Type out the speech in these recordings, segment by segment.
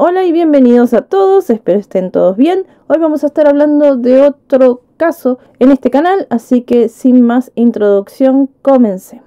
Hola y bienvenidos a todos, espero estén todos bien. Hoy vamos a estar hablando de otro caso en este canal, así que sin más introducción, comencemos.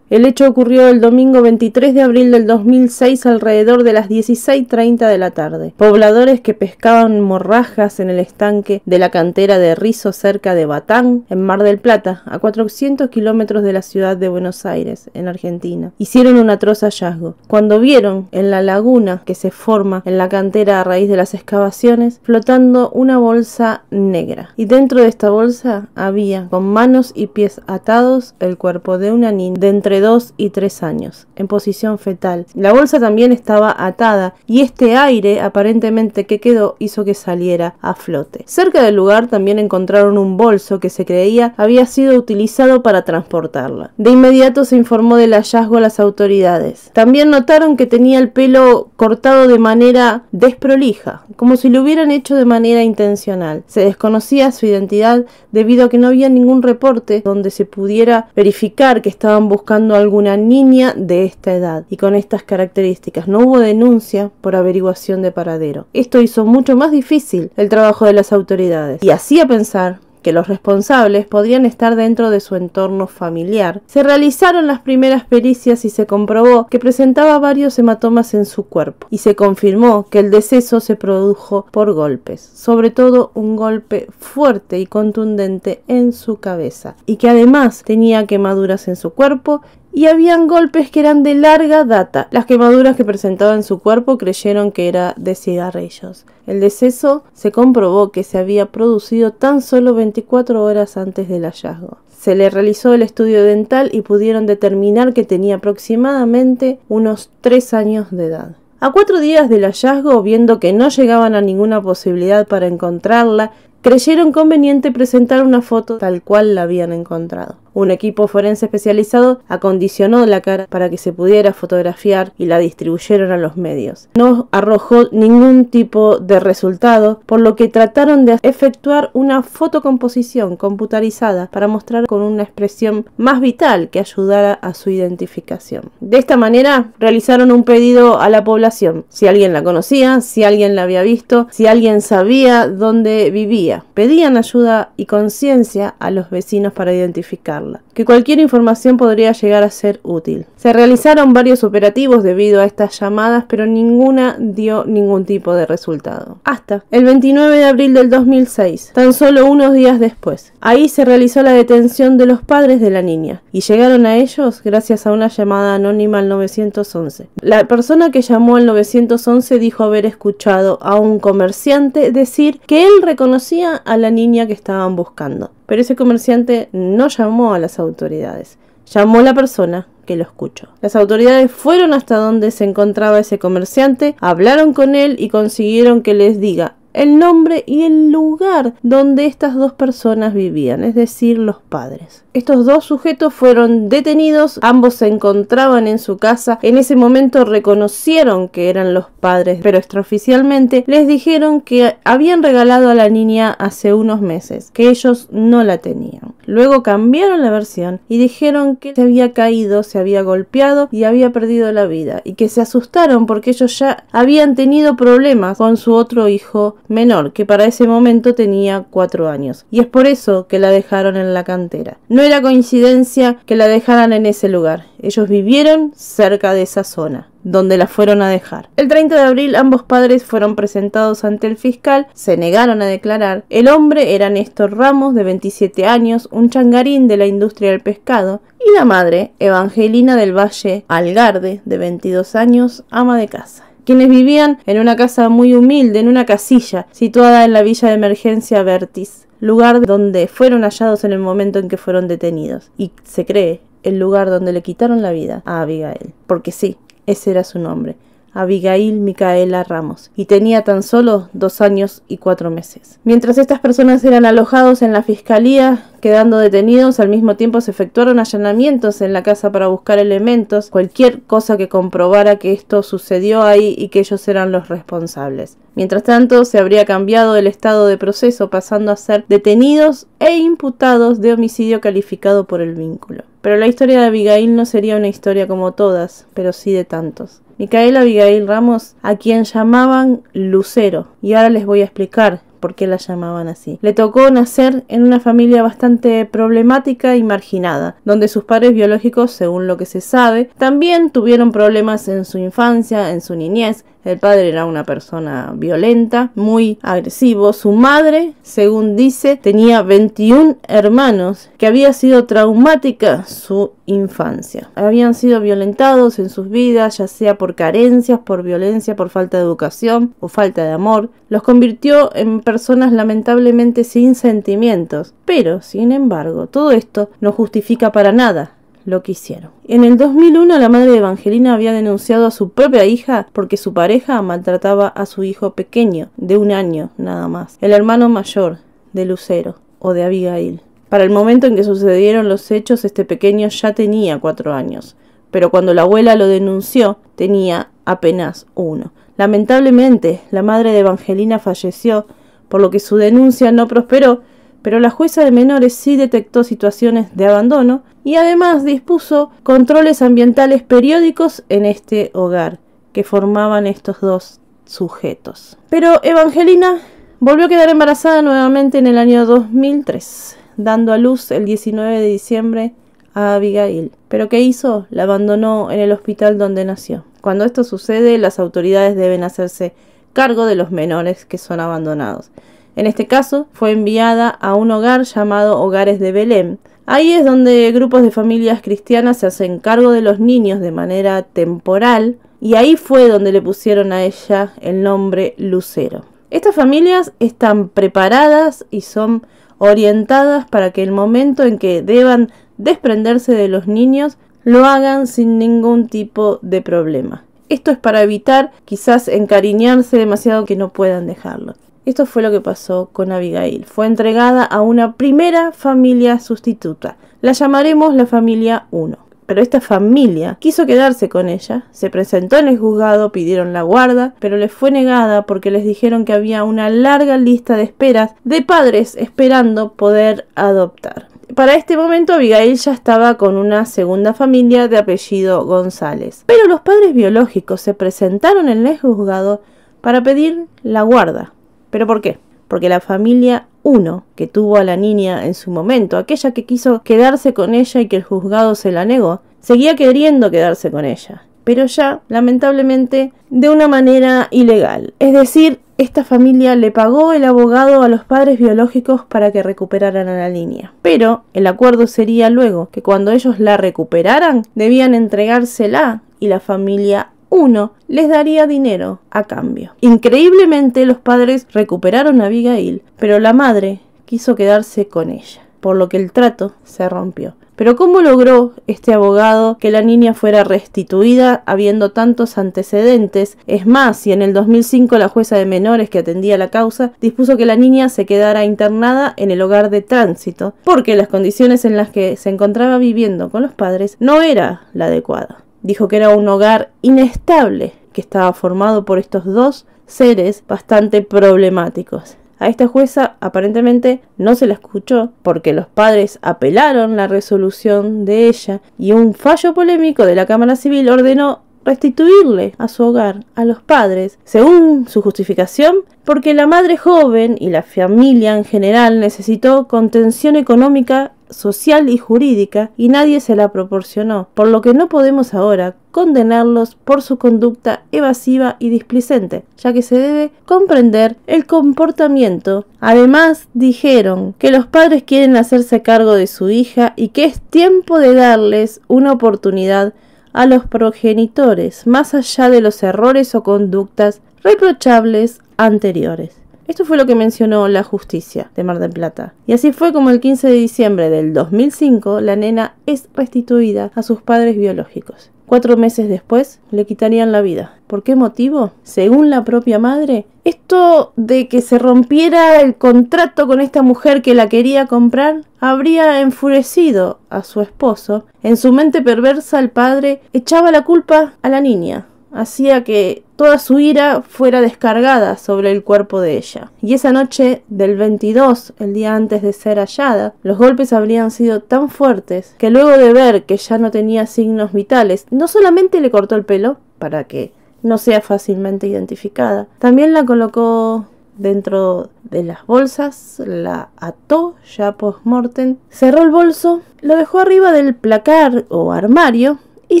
El hecho ocurrió el domingo 23 de abril del 2006 alrededor de las 16:30 de la tarde. Pobladores que pescaban morrajas en el estanque de la cantera de Rizo cerca de Batán, en Mar del Plata, a 400 kilómetros de la ciudad de Buenos Aires, en Argentina, hicieron un atroz hallazgo. Cuando vieron en la laguna que se forma en la cantera a raíz de las excavaciones, flotando una bolsa negra. Y dentro de esta bolsa había, con manos y pies atados, el cuerpo de una niña de entre 2 y 3 años, en posición fetal. La bolsa también estaba atada y este aire aparentemente que quedó hizo que saliera a flote. Cerca del lugar también encontraron un bolso que se creía había sido utilizado para transportarla. De inmediato se informó del hallazgo a las autoridades. También notaron que tenía el pelo cortado de manera desprolija, como si lo hubieran hecho de manera intencional. Se desconocía su identidad debido a que no había ningún reporte donde se pudiera verificar que estaban buscando a alguna niña de esta edad y con estas características. No hubo denuncia por averiguación de paradero. Esto hizo mucho más difícil el trabajo de las autoridades y hacía pensar que los responsables podrían estar dentro de su entorno familiar. Se realizaron las primeras pericias y se comprobó que presentaba varios hematomas en su cuerpo y se confirmó que el deceso se produjo por golpes, sobre todo un golpe fuerte y contundente en su cabeza, y que además tenía quemaduras en su cuerpo y habían golpes que eran de larga data. Las quemaduras que presentaba en su cuerpo creyeron que era de cigarrillos. El deceso se comprobó que se había producido tan solo 24 horas antes del hallazgo. Se le realizó el estudio dental y pudieron determinar que tenía aproximadamente unos 3 años de edad. A 4 días del hallazgo, viendo que no llegaban a ninguna posibilidad para encontrarla, creyeron conveniente presentar una foto tal cual la habían encontrado. Un equipo forense especializado acondicionó la cara para que se pudiera fotografiar y la distribuyeron a los medios. No arrojó ningún tipo de resultado, por lo que trataron de efectuar una fotocomposición computarizada para mostrar con una expresión más vital que ayudara a su identificación. De esta manera realizaron un pedido a la población, si alguien la conocía, si alguien la había visto, si alguien sabía dónde vivía. Pedían ayuda y conciencia a los vecinos para identificarla, que cualquier información podría llegar a ser útil. Se realizaron varios operativos debido a estas llamadas, pero ninguna dio ningún tipo de resultado. Hasta el 29 de abril del 2006, tan solo unos días después. Ahí se realizó la detención de los padres de la niña, y llegaron a ellos gracias a una llamada anónima al 911. La persona que llamó al 911 dijo haber escuchado a un comerciante decir que él reconocía a la niña que estaban buscando. Pero ese comerciante no llamó a las autoridades, llamó a la persona que lo escuchó. Las autoridades fueron hasta donde se encontraba ese comerciante, hablaron con él y consiguieron que les diga el nombre y el lugar donde estas dos personas vivían, es decir, los padres. Estos dos sujetos fueron detenidos, ambos se encontraban en su casa. En ese momento reconocieron que eran los padres, pero extraoficialmente les dijeron que habían regalado a la niña hace unos meses, que ellos no la tenían. Luego cambiaron la versión y dijeron que se había caído, se había golpeado y había perdido la vida, y que se asustaron porque ellos ya habían tenido problemas con su otro hijo menor, que para ese momento tenía 4 años, y es por eso que la dejaron en la cantera. No era coincidencia que la dejaran en ese lugar. Ellos vivieron cerca de esa zona donde la fueron a dejar. El 30 de abril ambos padres fueron presentados ante el fiscal, se negaron a declarar. El hombre era Néstor Ramos, de 27 años, un changarín de la industria del pescado, y la madre, Evangelina del Valle Algarde, de 22 años, ama de casa, quienes vivían en una casa muy humilde, en una casilla situada en la villa de emergencia Vértiz, lugar donde fueron hallados en el momento en que fueron detenidos, y se cree el lugar donde le quitaron la vida a Abigail, porque sí, ese era su nombre, Abigail Micaela Ramos, y tenía tan solo 2 años y 4 meses. Mientras estas personas eran alojados en la fiscalía, quedando detenidos, al mismo tiempo se efectuaron allanamientos en la casa para buscar elementos, cualquier cosa que comprobara que esto sucedió ahí y que ellos eran los responsables. Mientras tanto, se habría cambiado el estado de proceso, pasando a ser detenidos e imputados de homicidio calificado por el vínculo. Pero la historia de Abigail no sería una historia como todas, pero sí de tantos. Micaela Abigail Ramos, a quien llamaban Lucero, y ahora les voy a explicar por qué la llamaban así. Le tocó nacer en una familia bastante problemática y marginada, donde sus padres biológicos, según lo que se sabe, también tuvieron problemas en su infancia, en su niñez. El padre era una persona violenta, muy agresivo. Su madre, según dice, tenía 21 hermanos, que había sido traumática su infancia. Habían sido violentados en sus vidas, ya sea por carencias, por violencia, por falta de educación o falta de amor. Los convirtió en personas lamentablemente sin sentimientos. Pero, sin embargo, todo esto no justifica para nada lo que hicieron. En el 2001 la madre de Evangelina había denunciado a su propia hija porque su pareja maltrataba a su hijo pequeño, de 1 año nada más, el hermano mayor de Lucero o de Abigail. Para el momento en que sucedieron los hechos, este pequeño ya tenía 4 años, pero cuando la abuela lo denunció tenía apenas 1. Lamentablemente, la madre de Evangelina falleció, por lo que su denuncia no prosperó, pero la jueza de menores sí detectó situaciones de abandono y además dispuso controles ambientales periódicos en este hogar que formaban estos dos sujetos. Pero Evangelina volvió a quedar embarazada nuevamente en el año 2003, dando a luz el 19 de diciembre a Abigail. ¿Pero qué hizo? La abandonó en el hospital donde nació. Cuando esto sucede, las autoridades deben hacerse cargo de los menores que son abandonados. En este caso, fue enviada a un hogar llamado Hogares de Belén. Ahí es donde grupos de familias cristianas se hacen cargo de los niños de manera temporal, y ahí fue donde le pusieron a ella el nombre Lucero. Estas familias están preparadas y son orientadas para que el momento en que deban desprenderse de los niños lo hagan sin ningún tipo de problema. Esto es para evitar quizás encariñarse demasiado que no puedan dejarlo. Esto fue lo que pasó con Abigail. Fue entregada a una primera familia sustituta. La llamaremos la familia 1. Pero esta familia quiso quedarse con ella. Se presentó en el juzgado, pidieron la guarda, pero les fue negada porque les dijeron que había una larga lista de esperas de padres esperando poder adoptar. Para este momento Abigail ya estaba con una segunda familia de apellido González. Pero los padres biológicos se presentaron en el juzgado para pedir la guarda. ¿Pero por qué? Porque la familia 1, que tuvo a la niña en su momento, aquella que quiso quedarse con ella y que el juzgado se la negó, seguía queriendo quedarse con ella, pero ya, lamentablemente, de una manera ilegal. Es decir, esta familia le pagó el abogado a los padres biológicos para que recuperaran a la niña. Pero el acuerdo sería luego que cuando ellos la recuperaran, debían entregársela y la familia 1 les daría dinero a cambio. Increíblemente los padres recuperaron a Abigail, pero la madre quiso quedarse con ella, por lo que el trato se rompió. Pero ¿cómo logró este abogado que la niña fuera restituida habiendo tantos antecedentes? Es más, si en el 2005 la jueza de menores que atendía la causa dispuso que la niña se quedara internada en el hogar de tránsito, porque las condiciones en las que se encontraba viviendo con los padres no era la adecuada. Dijo que era un hogar inestable, que estaba formado por estos dos seres bastante problemáticos. A esta jueza aparentemente no se la escuchó porque los padres apelaron la resolución de ella y un fallo polémico de la Cámara Civil ordenó restituirle a su hogar a los padres, según su justificación, porque la madre joven y la familia en general necesitó contención económica, social y jurídica y nadie se la proporcionó, por lo que no podemos ahora condenarlos por su conducta evasiva y displicente, ya que se debe comprender el comportamiento. Además, dijeron que los padres quieren hacerse cargo de su hija y que es tiempo de darles una oportunidad a los progenitores, más allá de los errores o conductas reprochables anteriores. Esto fue lo que mencionó la justicia de Mar del Plata. Y así fue como el 15 de diciembre del 2005 la nena es restituida a sus padres biológicos. 4 meses después le quitarían la vida. ¿Por qué motivo? Según la propia madre, esto de que se rompiera el contrato con esta mujer que la quería comprar habría enfurecido a su esposo. En su mente perversa, el padre echaba la culpa a la niña. Hacía que toda su ira fuera descargada sobre el cuerpo de ella. Y esa noche del 22, el día antes de ser hallada, los golpes habrían sido tan fuertes que luego de ver que ya no tenía signos vitales, no solamente le cortó el pelo para que no sea fácilmente identificada, también la colocó dentro de las bolsas, la ató ya post-mortem, cerró el bolso, lo dejó arriba del placar o armario y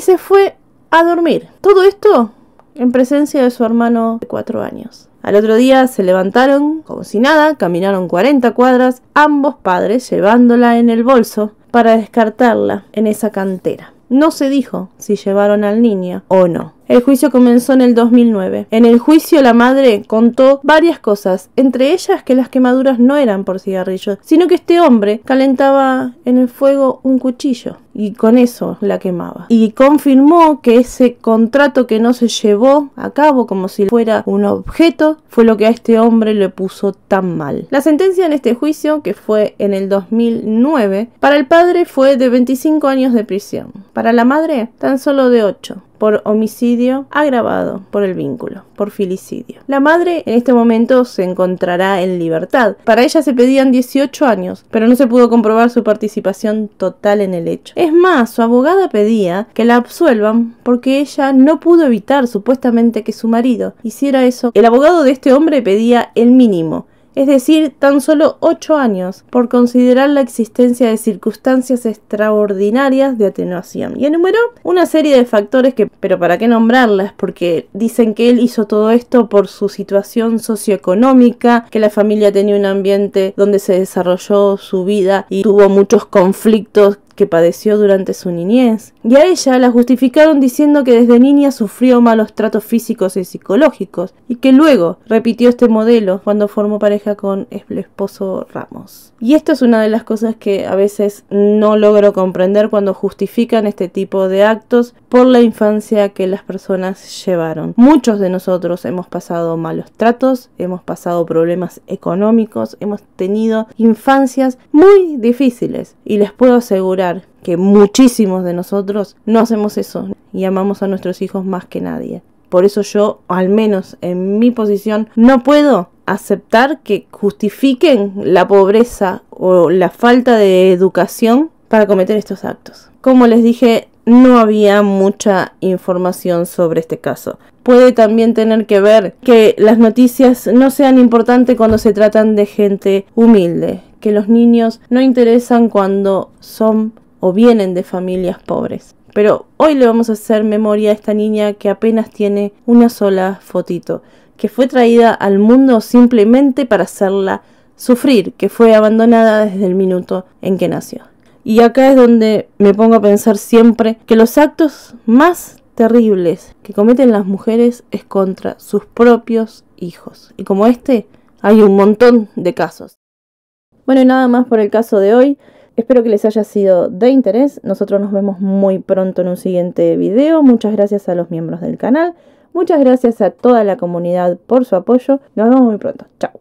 se fue a dormir. Todo esto en presencia de su hermano de 4 años. Al otro día se levantaron como si nada, caminaron 40 cuadras, ambos padres llevándola en el bolso para descartarla en esa cantera. No se dijo si llevaron al niño o no. El juicio comenzó en el 2009. En el juicio la madre contó varias cosas, entre ellas que las quemaduras no eran por cigarrillos, sino que este hombre calentaba en el fuego un cuchillo y con eso la quemaba. Y confirmó que ese contrato que no se llevó a cabo como si fuera un objeto fue lo que a este hombre le puso tan mal. La sentencia en este juicio, que fue en el 2009, para el padre fue de 25 años de prisión. Para la madre, tan solo de 8. Por homicidio agravado por el vínculo, por filicidio. La madre en este momento se encontrará en libertad. Para ella se pedían 18 años, pero no se pudo comprobar su participación total en el hecho. Es más, su abogada pedía que la absuelvan porque ella no pudo evitar supuestamente que su marido hiciera eso. El abogado de este hombre pedía el mínimo, es decir, tan solo 8 años, por considerar la existencia de circunstancias extraordinarias de atenuación. Y enumeró una serie de factores que, pero ¿para qué nombrarlas? Porque dicen que él hizo todo esto por su situación socioeconómica, que la familia tenía un ambiente donde se desarrolló su vida y tuvo muchos conflictos que padeció durante su niñez, y a ella la justificaron diciendo que desde niña sufrió malos tratos físicos y psicológicos, y que luego repitió este modelo cuando formó pareja con el esposo Ramos. Y esto es una de las cosas que a veces no logro comprender cuando justifican este tipo de actos por la infancia que las personas llevaron. Muchos de nosotros hemos pasado malos tratos, hemos pasado problemas económicos, hemos tenido infancias muy difíciles, y les puedo asegurar que muchísimos de nosotros no hacemos eso y amamos a nuestros hijos más que nadie. Por eso yo, al menos en mi posición, no puedo aceptar que justifiquen la pobreza o la falta de educación para cometer estos actos. Como les dije, no había mucha información sobre este caso. Puede también tener que ver que las noticias no sean importantes cuando se tratan de gente humilde, que los niños no interesan cuando son o vienen de familias pobres. Pero hoy le vamos a hacer memoria a esta niña que apenas tiene una sola fotito, que fue traída al mundo simplemente para hacerla sufrir, que fue abandonada desde el minuto en que nació. Y acá es donde me pongo a pensar siempre que los actos más terribles que cometen las mujeres es contra sus propios hijos. Y como este, hay un montón de casos. Bueno, y nada más por el caso de hoy. Espero que les haya sido de interés. Nosotros nos vemos muy pronto en un siguiente video. Muchas gracias a los miembros del canal. Muchas gracias a toda la comunidad por su apoyo. Nos vemos muy pronto. Chao.